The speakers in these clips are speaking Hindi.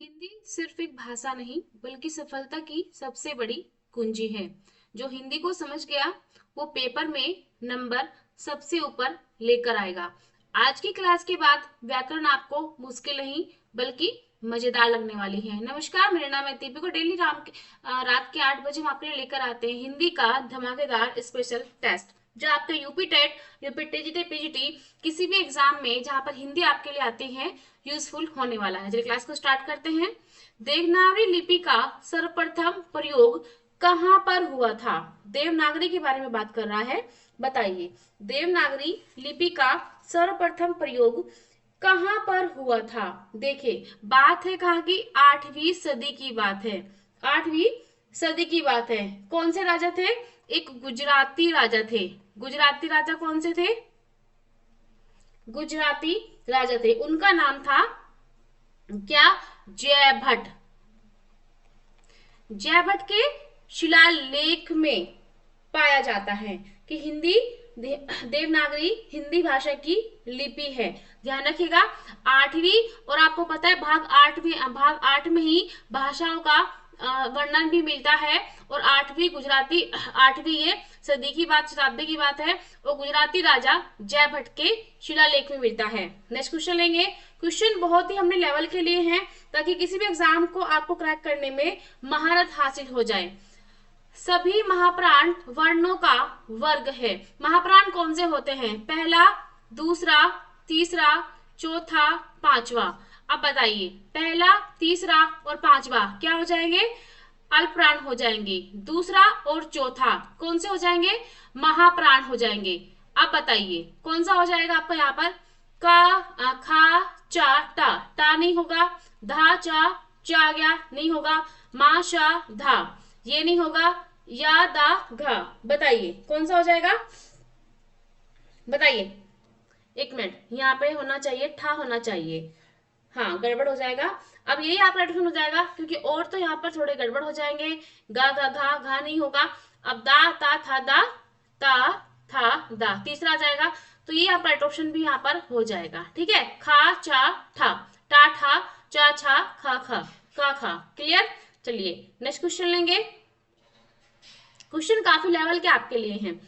हिंदी सिर्फ एक भाषा नहीं बल्कि सफलता की सबसे बड़ी कुंजी है। जो हिंदी को समझ गया वो पेपर में नंबर सबसे ऊपर लेकर आएगा। आज की क्लास के बाद व्याकरण आपको मुश्किल नहीं बल्कि मजेदार लगने वाली है। नमस्कार, मेरा नाम है दीपिका। डेली रात के 8 बजे हम आपके लिए लेकर आते हैं हिंदी का धमाकेदार स्पेशल टेस्ट, जो आपका UP TET, UP TGT, PGT किसी भी एग्जाम में जहां पर हिंदी आपके लिए आती है यूजफुल होने वाला है। चलिए क्लास को स्टार्ट करते हैं। देवनागरी लिपि का सर्वप्रथम प्रयोग कहां पर हुआ था? देवनागरी के बारे में बात कर रहा है। बताइए, देवनागरी लिपि का सर्वप्रथम प्रयोग कहां पर हुआ था? देखिए, बात है कहा की 8वीं सदी की बात है। 8वीं सदी की बात है। कौन से राजा थे? एक गुजराती राजा थे। गुजराती राजा कौन से थे? गुजराती राजा थे। उनका नाम था क्या? जयभट्ट। जयभट्ट के शिलालेख में पाया जाता है कि देवनागरी हिंदी भाषा की लिपि है। ध्यान रखिएगा, 8वीं, और आपको पता है भाग 8 में ही भाषाओं का वर्णन भी मिलता है। और 8वीं ये सदी की बात, शताब्दी की बात है, और गुजराती राजा जयभट्ट के शिलालेख में मिलता है। नेक्स्ट क्वेश्चन लेंगे। क्वेश्चन बहुत ही हमने लेवल के लिए हैं ताकि किसी भी एग्जाम को आपको क्रैक करने में महारत हासिल हो जाए। सभी महाप्राण वर्णों का वर्ग है। महाप्राण कौन से होते हैं? पहला, दूसरा, तीसरा, चौथा, पांचवा। अब बताइए, पहला, तीसरा और पांचवा क्या हो जाएंगे? अल्पप्राण हो जाएंगे। दूसरा और चौथा कौन से हो जाएंगे? महाप्राण हो जाएंगे। अब बताइए कौन सा हो जाएगा आपका यहाँ पर? का, खा, चा, टा नहीं होगा। धा, चा आ गया, नहीं होगा। मा, शा, धा, ये नहीं होगा। या, दा, घा, बताइए कौन सा हो जाएगा? बताइए, एक मिनट, यहाँ पे होना चाहिए, ठा होना चाहिए। हाँ, गड़बड़ हो जाएगा। अब यही आपका एडिशन हो जाएगा क्योंकि और तो यहाँ पर थोड़े गड़बड़ हो जाएंगे। गा, गा, घा, घा नहीं होगा। अब दा, ता, था, दा, ता, था, दा, तीसरा आ जाएगा। तो ये आपका राइट ऑप्शन भी यहाँ पर हो जाएगा। ठीक है, खा, चा, ठा, टा, ठा, चा, छा, खा, खा, का, खा। क्लियर? चलिए नेक्स्ट क्वेश्चन लेंगे। क्वेश्चन काफी लेवल के आपके लिए हैं।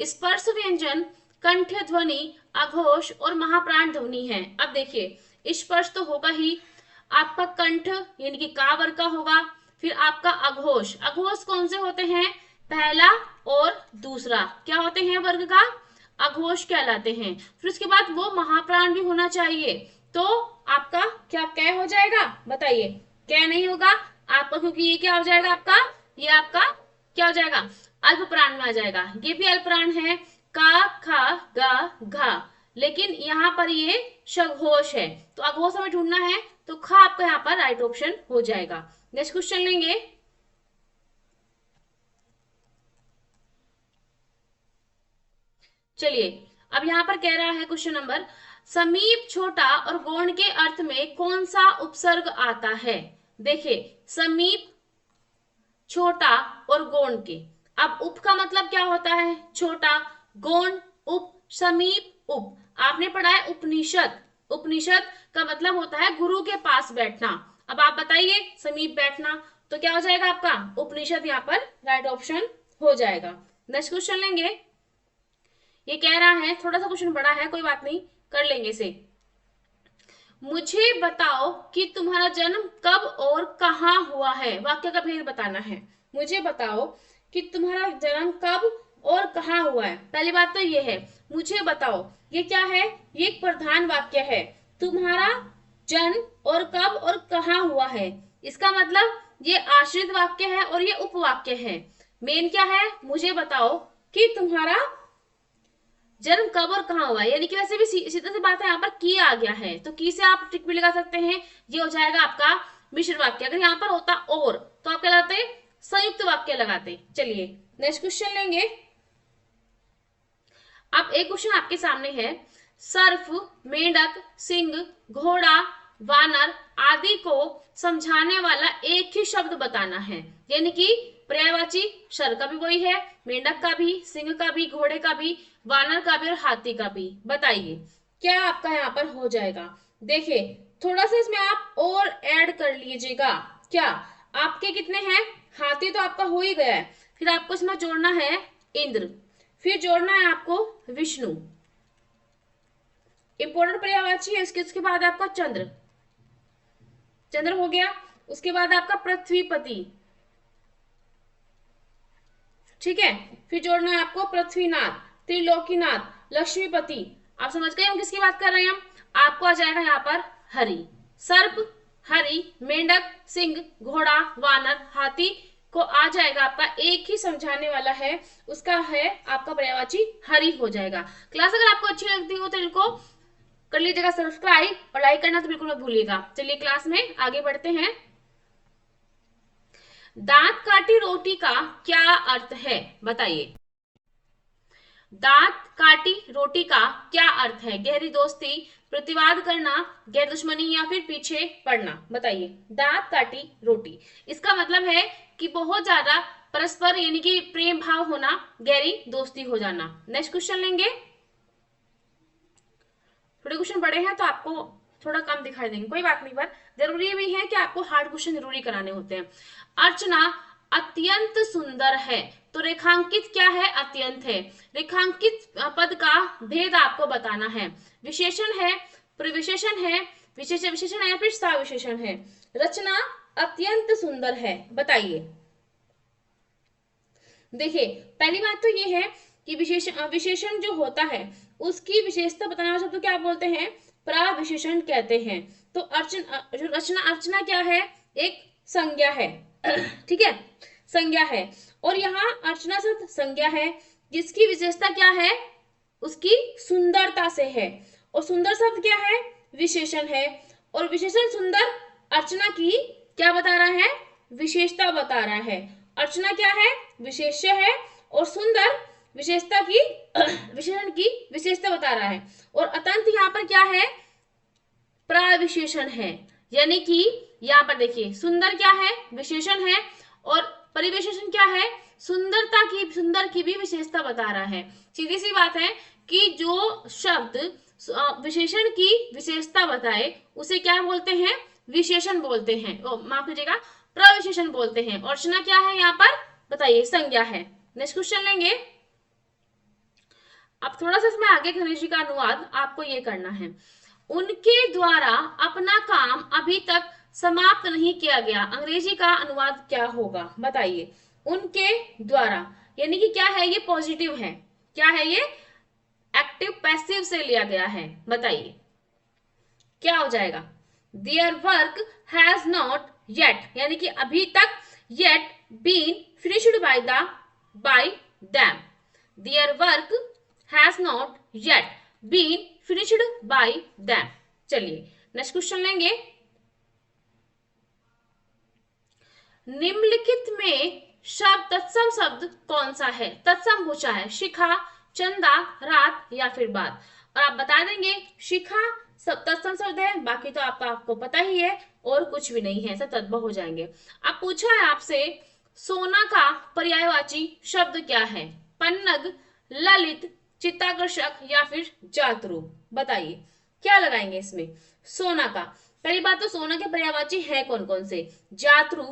स्पर्श व्यंजन कंठ ध्वनि, अघोष और महाप्राण ध्वनि है। अब देखिए, स्पर्श तो होगा ही, आपका कंठ यानी कि का वर्ग का होगा। फिर आपका अघोष, अघोष कौन से होते हैं? पहला और दूसरा क्या होते हैं? वर्ग का अघोष कहलाते हैं। फिर उसके बाद वो महाप्राण भी होना चाहिए। तो आपका क्या कै हो जाएगा? बताइए, कै नहीं होगा आपका, क्योंकि ये क्या हो जाएगा आपका? ये आपका क्या हो जाएगा? अल्प प्राण में आ जाएगा। ये भी अल्प प्राण है, का, खा, गा, घा, लेकिन यहाँ पर ये सघोष है। तो अघोष हमें ढूंढना है, तो खा आपका यहाँ पर राइट ऑप्शन हो जाएगा। नेक्स्ट क्वेश्चन लेंगे। चलिए, अब यहाँ पर कह रहा है क्वेश्चन नंबर, समीप, छोटा और गौण के अर्थ में कौन सा उपसर्ग आता है? देखिए, समीप, छोटा और गौण के। अब उप का मतलब क्या होता है? छोटा, गौण, उप, समीप, उप। आपने पढ़ा है उपनिषद। उपनिषद का मतलब होता है गुरु के पास बैठना। अब आप बताइए, समीप बैठना, तो क्या हो जाएगा आपका? उपनिषद यहाँ पर राइट ऑप्शन हो जाएगा। नेक्स्ट क्वेश्चन लेंगे। ये कह रहा है, थोड़ा सा क्वेश्चन बड़ा है, कोई बात नहीं, कर लेंगे इसे। मुझे बताओ कि तुम्हारा जन्म कब और कहाँ हुआ है? वाक्य का भेद बताना है। मुझे बताओ कि तुम्हारा जन्म कब और कहाँ हुआ है। पहली बात तो ये है, मुझे बताओ, ये क्या है? ये एक प्रधान वाक्य है। तुम्हारा जन्म और कब और कहाँ हुआ है, इसका मतलब ये आश्रित वाक्य है और ये उपवाक्य है। मेन क्या है? मुझे बताओ कि तुम्हारा जन्म कब और कहाँ हुआ है, यानी कि वैसे भी सीधा सी बात है, यहाँ पर की आ गया है, तो की से आप ट्रिक भी लगा सकते हैं। ये हो जाएगा आपका मिश्र वाक्य। अगर यहाँ पर होता और, तो आप क्या लगाते? संयुक्त वाक्य लगाते। चलिए नेक्स्ट क्वेश्चन लेंगे। अब एक क्वेश्चन आपके सामने है, सर्फ, मेंढक, सिंह, घोड़ा, वानर आदि को समझाने वाला एक ही शब्द बताना है। यानी कि पर्यायवाची शर का भी वही है, मेंढक का भी, सिंह का भी, घोड़े का भी, वानर का भी और हाथी का भी। बताइए क्या आपका यहाँ पर हो जाएगा? देखिए, थोड़ा सा इसमें आप और ऐड कर लीजिएगा। क्या आपके कितने हैं? हाथी तो आपका हो ही गया है, फिर आपको इसमें जोड़ना है इंद्र, फिर जोड़ना है आपको विष्णु, इंपॉर्टेंट पर्यायवाची है। उसके बाद आपका चंद्र, चंद्र हो गया। उसके बाद आपका पृथ्वीपति, ठीक है। फिर जोड़ना है आपको पृथ्वीनाथ, त्रिलोकीनाथ, लक्ष्मीपति। आप समझ गए हम किसकी बात कर रहे हैं? हम आपको आ जाएगा यहाँ पर हरि, सर्प, हरि, मेंढक, सिंह, घोड़ा, वानर, हाथी को आ जाएगा आपका एक ही समझाने वाला है, उसका है आपका पर्यायवाची हरि हो जाएगा। क्लास अगर आपको अच्छी लगती हो तो इनको कर लीजिएगा सब्सक्राइब और लाइक करना तो बिल्कुल मत भूलिएगा। चलिए क्लास में आगे बढ़ते हैं। दांत काटी रोटी का क्या अर्थ है? बताइए। दांत काटी रोटी का क्या अर्थ है? गहरी दोस्ती, प्रतिवाद करना, गैर दुश्मनी या फिर पीछे पड़ना। बताइए। दांत काटी रोटी, इसका मतलब है कि बहुत ज्यादा परस्पर यानी कि प्रेम भाव होना, गहरी दोस्ती हो जाना। नेक्स्ट क्वेश्चन लेंगे। थोड़े क्वेश्चन बड़े हैं तो आपको थोड़ा कम दिखाई देंगे, कोई बात नहीं, पर जरूरी भी है कि आपको हार्ड क्वेश्चन जरूरी कराने होते हैं। अर्चना अत्यंत सुंदर है, तो रेखांकित क्या है? अत्यंत है। रेखांकित पद का भेद आपको बताना है। विशेषण है, प्रविशेषण है, विशेषण है या फिर सविशेषण है? रचना अत्यंत सुंदर है, बताइए। देखिए, पहली बात तो ये है कि विशेषण जो होता है उसकी विशेषता बताने वाला शब्द तो क्या बोलते हैं? प्रविशेषण कहते हैं। तो जो रचना, अर्चना क्या है? एक संज्ञा है ठीक है, संज्ञा है। और यहाँ अर्चना शब्द संज्ञा है जिसकी विशेषता क्या है? उसकी सुंदरता से है। और सुंदर शब्द क्या है? विशेषण है। और विशेषण सुंदर अर्चना की क्या बता रहा है? विशेषता बता रहा है। अर्चना क्या है? विशेष्य है, और सुंदर विशेषता की विशेषण की विशेषता बता रहा है। और अत्यंत यहाँ पर क्या है? प्रविशेषण है। यानी कि यहाँ पर देखिए, सुंदर क्या है? विशेषण है, और परिविशेषण क्या है? सुंदर की भी विशेषता बता रहा है। सीधी सी बात है कि जो शब्द विशेषण की विशेषता बताए उसे क्या बोलते हैं? विशेषण बोलते हैं। माफ कीजिएगा, प्रविशेषण बोलते हैं। अर्चना क्या है यहाँ पर? बताइए, संज्ञा है। नेक्स्ट क्वेश्चन लेंगे। अब थोड़ा सा इसमें आगे अंग्रेजी का अनुवाद आपको ये करना है। उनके द्वारा अपना काम अभी तक समाप्त नहीं किया गया, अंग्रेजी का अनुवाद क्या होगा? बताइए। उनके द्वारा यानी कि क्या है? ये पॉजिटिव है। क्या है ये? एक्टिव पैसिव से लिया गया है। बताइए क्या हो जाएगा? Their work has not yet, यानी कि अभी तक, yet been finished by them. Their work has not yet been finished by them. चलिए नेक्स्ट क्वेश्चन लेंगे। निम्नलिखित में तत्सम शब्द कौन सा है? तत्सम पूछा है। शिखा, चंदा, रात या फिर बात। और आप बता देंगे शिखा सब तत्सम शब्द है, बाकी तो आपको पता ही है, और कुछ भी नहीं है, सब तद्भव हो जाएंगे। अब पूछा है आपसे सोना का पर्यायवाची शब्द क्या है? पन्नग, ललित, चित्ताकर्षक या फिर जातरू। बताइए क्या लगाएंगे इसमें? सोना का, पहली बात तो सोना के पर्यायवाची है कौन कौन से? जातरू,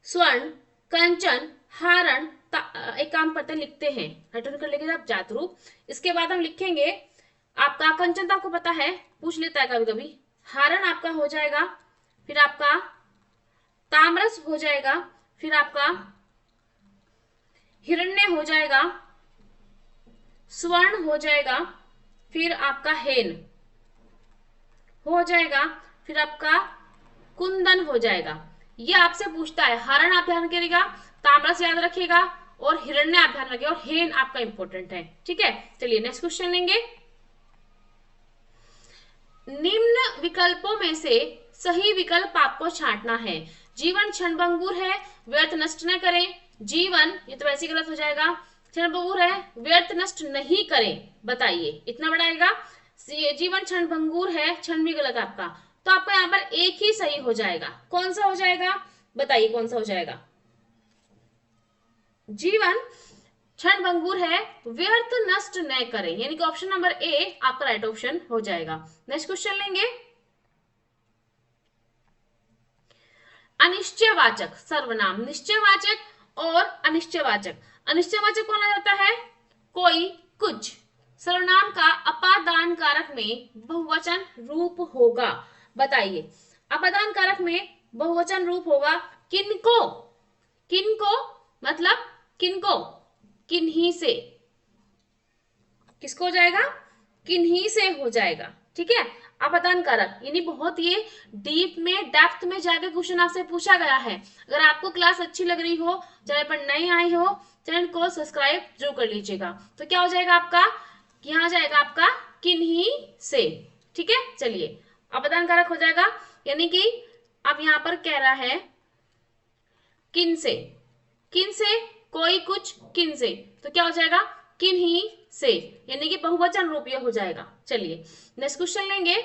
स्वर्ण, कंचन, हारण। एक काम करते हैं, लिखते हैं, रिटर्न कर लेंगे आप जातरू। इसके बाद हम लिखेंगे आपका कंचन, तो आपको पता है, पूछ लेता है कभी कभी। हारण आपका हो जाएगा, फिर आपका ताम्रस हो जाएगा, फिर आपका हिरण्य हो जाएगा, स्वर्ण हो जाएगा, फिर आपका हेन हो जाएगा, फिर आपका कुंदन हो जाएगा। ये आपसे पूछता है। हारण आप ध्यान करिएगा, ताम्रस याद रखिएगा, और हिरण्य आप ध्यान रखिएगा, और हेन आपका इंपॉर्टेंट है। ठीक है, चलिए नेक्स्ट क्वेश्चन लेंगे। निम्न विकल्पों में से सही विकल्प आपको छांटना है। जीवन क्षणभंगुर है, व्यर्थ नष्ट न करें। जीवन, ये तो वैसे गलत हो जाएगा। क्षणभंगुर है, व्यर्थ नष्ट नहीं करें। बताइए, इतना बड़ा आएगा। जीवन क्षणभंगुर है, क्षण भी गलत आपका, तो आपको यहाँ पर एक ही सही हो जाएगा। कौन सा हो जाएगा? बताइए कौन सा हो जाएगा? जीवन क्षण भंगुर है, व्यर्थ नष्ट न करें, यानी कि ऑप्शन नंबर ए आपका राइट ऑप्शन हो जाएगा। नेक्स्ट क्वेश्चन लेंगे, अनिश्चयवाचक सर्वनाम, निश्चयवाचक और अनिश्चयवाचक। अनिश्चयवाचक कौन आ जाता है, कोई, कुछ। सर्वनाम का अपादान कारक में बहुवचन रूप होगा, बताइए अपादान कारक में बहुवचन रूप होगा किनको, किनको मतलब किनको, किन्हीं से, किसको हो जाएगा, किन्हीं से हो जाएगा, ठीक है। अपादान कारक यानी बहुत ये डीप में डेप्थ में जाके क्वेश्चन आपसे पूछा गया है। अगर आपको क्लास अच्छी लग रही हो, चैनल पर नए आए हो, चैनल को सब्सक्राइब जरूर कर लीजिएगा। तो क्या हो जाएगा आपका, यहाँ जाएगा आपका किन्हीं से, ठीक है। चलिए अपादान कारक हो जाएगा, यानी कि अब यहाँ पर कह रहा है किन से, किन से, कोई, कुछ, किन से, तो क्या हो जाएगा किन्हीं से, यानी कि बहुवचन रूप ये हो जाएगा। चलिए नेक्स्ट क्वेश्चन लेंगे,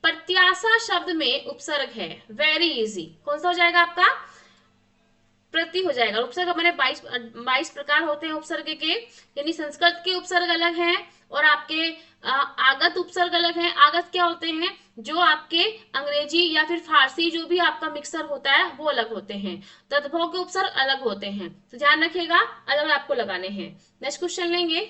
प्रत्याशा शब्द में उपसर्ग है, वेरी इजी, कौन सा हो जाएगा आपका, प्रति हो जाएगा। उपसर्ग मैंने 22 प्रकार होते हैं उपसर्ग के, यानी संस्कृत के उपसर्ग अलग हैं और आपके आगत उपसर्ग अलग हैं। आगत क्या होते हैं, जो आपके अंग्रेजी या फिर फारसी जो भी आपका मिक्सर होता है वो अलग होते हैं। तद्भव के उपसर्ग अलग होते हैं, तो ध्यान रखिएगा, अलग आपको लगाने हैं। नेक्स्ट क्वेश्चन लेंगे,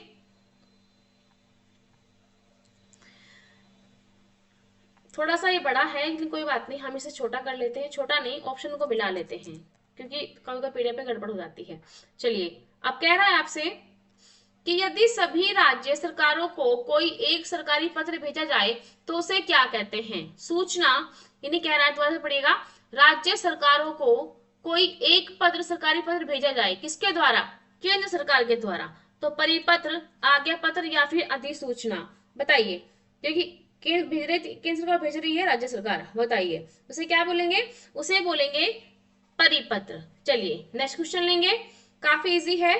थोड़ा सा ये बड़ा है लेकिन कोई बात नहीं, हम इसे छोटा कर लेते हैं, छोटा नहीं ऑप्शन को मिला लेते हैं क्योंकि कभी कभी पीडीएफ में गड़बड़ हो जाती है। चलिए अब कह रहा है आपसे कि यदि सभी राज्य सरकारों को कोई एक सरकारी पत्र भेजा जाए तो उसे क्या कहते हैं, सूचना, यानी कह रहा है दोबारा पड़ेगा, राज्य सरकारों को कोई एक पत्र सरकारी पत्र भेजा जाए, किसके द्वारा, केंद्र सरकार के द्वारा, तो परिपत्र, आज्ञा पत्र या फिर अधिसूचना, बताइए, क्योंकि केंद्र सरकार भेज रही है राज्य सरकार, बताइए उसे क्या बोलेंगे, उसे बोलेंगे परिपत्र। चलिए नेक्स्ट क्वेश्चन लेंगे, काफी इजी है,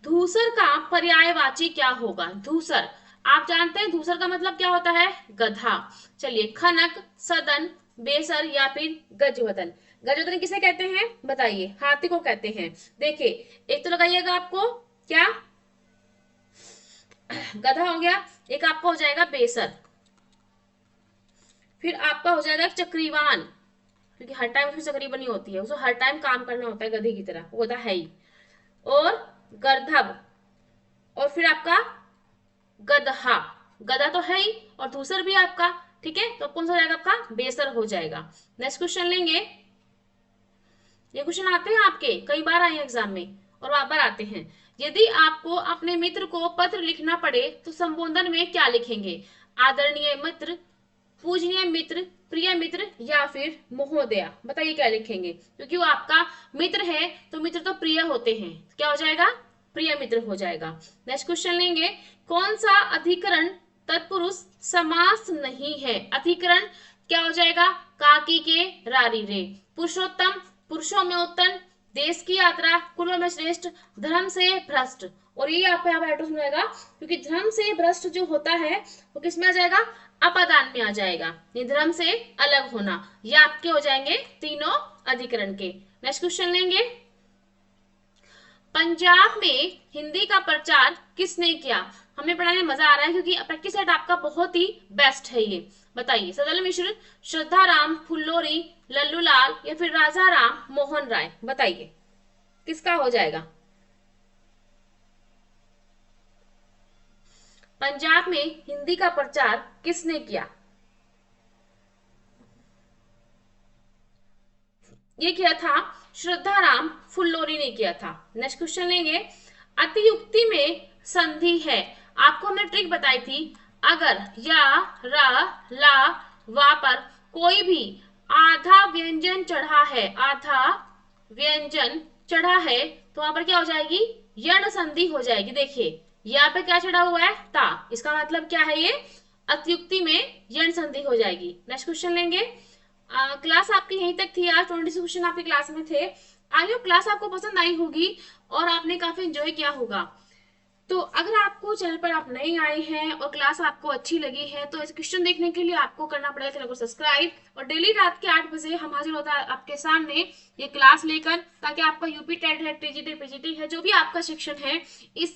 धूसर का पर्यायवाची क्या होगा, धूसर, आप जानते हैं धूसर का मतलब क्या होता है, गधा। चलिए खनक, सदन, बेसर या फिर गजवदन। गजवदन किसे कहते हैं बताइए, हाथी को कहते हैं। देखिए एक तो लगाइएगा आपको क्या, गधा हो गया, एक आपका हो जाएगा बेसर, फिर आपका हो जाएगा चक्रीवान, क्योंकि हर टाइम उसकी चक्री बनी होती है, उसको हर टाइम काम करना होता है गधे की तरह, वो गधा है ही, और गर्धब, और फिर आपका गदहा, गधा तो है ही और दूसर भी आपका, ठीक है, तो कौन सा हो जाएगा आपका, बेसर हो जाएगा। नेक्स्ट क्वेश्चन लेंगे, ये क्वेश्चन आते हैं आपके कई बार आए एग्जाम में और बार बार आते हैं, यदि आपको अपने मित्र को पत्र लिखना पड़े तो संबोधन में क्या लिखेंगे, आदरणीय मित्र, पूजनीय मित्र, प्रिय मित्र या फिर महोदया, बताइए क्या लिखेंगे, क्योंकि वो आपका मित्र है तो मित्र तो प्रिय होते हैं, क्या हो जाएगा, प्रिय मित्र हो जाएगा। नेक्स्ट क्वेश्चन लेंगे, कौन सा अधिकरण तत्पुरुष समास नहीं है, अधिकरण क्या हो जाएगा, काकी के रारी रे, पुरुषोत्तम, पुरुषों में उत्तम, देश की यात्रा, कुलों में श्रेष्ठ, धर्म से भ्रष्ट, और ये आपको यहाँ पर एटो सुनाएगा, क्योंकि धर्म से भ्रष्ट जो होता है वो किसमें आ जाएगा, अपादान में आ जाएगा, धर्म से अलग होना, ये आपके हो जाएंगे तीनों अधिकरण के। नेक्स्ट क्वेश्चन लेंगे, पंजाब में हिंदी का प्रचार किसने किया, हमें पढ़ाने में मजा आ रहा है क्योंकि प्रैक्टिस सेट आपका बहुत ही बेस्ट है ये, बताइए सदल मिश्र, श्रद्धा राम, फुल्लोरी, लल्लू लाल या फिर राजा राम मोहन राय, बताइए किसका हो जाएगा, पंजाब में हिंदी का प्रचार किसने किया, ये किया था श्रद्धा राम फुल्लोरी ने किया था। नेक्स्ट क्वेश्चन लेंगे, अतियुक्ति में संधि है, आपको हमने ट्रिक बताई थी, अगर या, रा, ला, वा पर कोई भी आधा व्यंजन चढ़ा है, आधा व्यंजन चढ़ा है तो वहां पर क्या हो जाएगी, यण संधि हो जाएगी। देखिए यहाँ पे क्या चढ़ा हुआ है, ता, इसका मतलब क्या है, ये अतियुक्ति में यण संधि हो जाएगी। नेक्स्ट क्वेश्चन लेंगे, क्लास आपकी यहीं तक थी आज, 20 क्वेश्चन आपकी क्लास में थे, आई होप क्लास आपको पसंद आई होगी और आपने काफी एंजॉय किया होगा। तो अगर आपको चैनल पर आप नए आए हैं और क्लास आपको अच्छी लगी है तो इस क्वेश्चन देखने के लिए आपको करना पड़ेगा चैनल को सब्सक्राइब। और डेली रात के 8 बजे हम हाजिर होता है आपके सामने ये क्लास लेकर, ताकि आपका यूपी टेट है, टीजीटी पीजीटी है, जो भी आपका सेक्शन है, इस